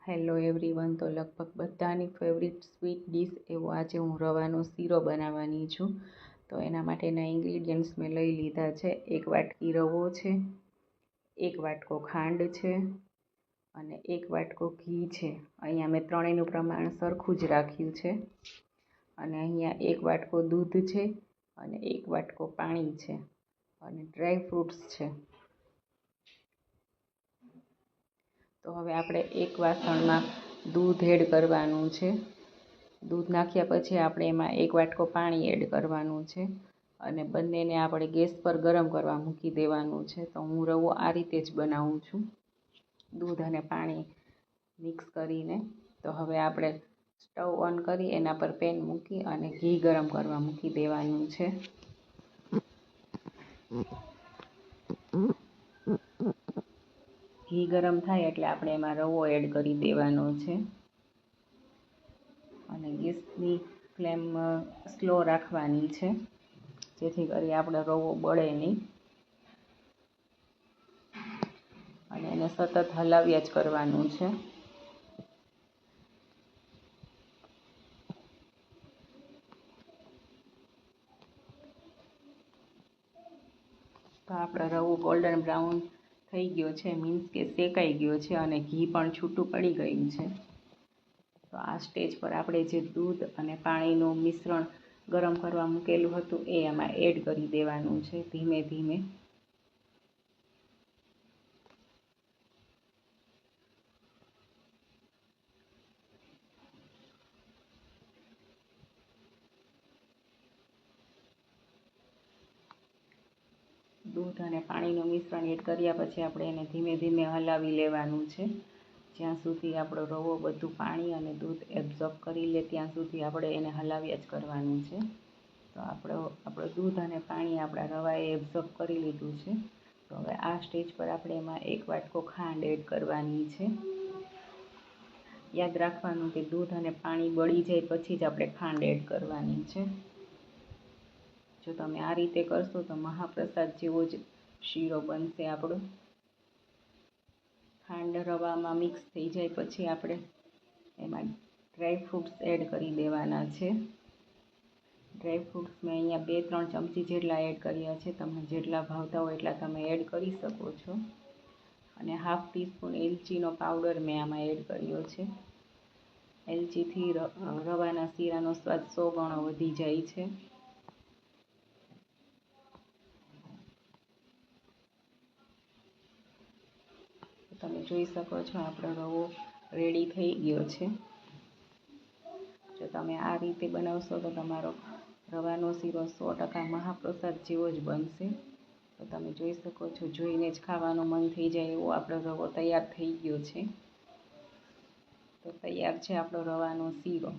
Hello everyone, તો લગભગ બધાની ફેવરિટ સ્વીટ ડીશ એવો આજે હું રવાનો શીરો બનાવવાની છું. તો એના માટેના ઇન્ગ્રીડિયન્ટ્સ મેં લઈ લીધા છે. 1 વાટકી રવો છે, 1 વાટકો ખાંડ છે અને 1 વાટકો ઘી છે. અહીંયા મેં ત્રણેયનું પ્રમાણ સરખું જ રાખ્યું છે. અને અહીંયા 1 વાટકો દૂધ છે અને 1 વાટકો પાણી છે અને ડ્રાય ફ્રૂટ્સ છે. તો હવે આપણે એક વાસણમાં દૂધ એડ કરવાનું છે. દૂધ નાખ્યા પછી આપણે એમાં 1 વાટકો પાણી એડ કરવાનું છે અને બંનેને આપણે ગેસ પર ગરમ કરવા મૂકી દેવાનું છે. તો હું રવો આ રીતે જ બનાવું છું, દૂધ અને પાણી મિક્સ કરીને. તો હવે આપણે સ્ટવ ઓન કરી એના પર પેન મૂકી અને ઘી ગરમ કરવા મૂકી દેવાનું છે. ઘી ગરમ થાય એટલે આપણે એમાં રવો એડ કરી દેવાનો છે અને ગેસની ફ્લેમ સ્લો રાખવાની છે, જેથી કરી આપણો રવો બળે નહીં. અને એને સતત હલાવ્યા જ કરવાનું છે. તો આપણો રવો ગોલ્ડન બ્રાઉન થઈ ગયો છે, મીન્સ કે શેકાઈ ગયો છે અને ઘી પણ છૂટું પડી ગયું છે. તો આ સ્ટેજ પર આપણે જે દૂધ અને પાણીનું મિશ્રણ ગરમ કરવા મૂકેલું હતું એ એમાં એડ કરી દેવાનું છે ધીમે ધીમે. દૂધ અને પાણીનું મિશ્રણ એડ કર્યા પછી આપણે એને ધીમે ધીમે હલાવી લેવાનું છે, જ્યાં સુધી આપણો રવો બધું પાણી અને દૂધ એબ્ઝોર્બ કરી લે ત્યાં સુધી આપણે એને હલાવ્યા જ કરવાનું છે. તો આપણો દૂધ અને પાણી આપણા રવાએ એબ્ઝોર્બ કરી લીધું છે. તો હવે આ સ્ટેજ પર આપણે એમાં 1 વાટકો ખાંડ એડ કરવાની છે. યાદ રાખવાનું કે દૂધ અને પાણી બળી જાય પછી જ આપણે ખાંડ એડ કરવાની છે. જો તમે આ રીતે કરશો તો મહાપ્રસાદ જેવો જ શીરો બનશે આપણો. ખાંડ રવામાં મિક્સ થઈ જાય પછી આપણે એમાં ડ્રાય ફ્રૂટ્સ એડ કરી દેવાના છે. ડ્રાય ફ્રૂટ્સ મેં અહીંયા 2-3 ચમચી જેટલા એડ કર્યા છે. તમને જેટલા ભાવતા હોય એટલા તમે એડ કરી શકો છો. અને ½ ટીસ્પૂન એલચીનો પાવડર મેં આમાં એડ કર્યો છે. એલચીથી રવાના શીરાનો સ્વાદ 100 ગણો વધી જાય છે. તમે જોઈ શકો છો આપણો રવો રેડી થઈ ગયો છે. જો તમે આ રીતે બનાવશો તો તમારો રવાનો શીરો 100% મહાપ્રસાદ જેવો જ બનશે. તો તમે જોઈ શકો છો, જોઈને જ ખાવાનું મન થઈ જાય એવો આપણો રવો તૈયાર થઈ ગયો છે. તો તૈયાર છે આપણો રવાનો શીરો.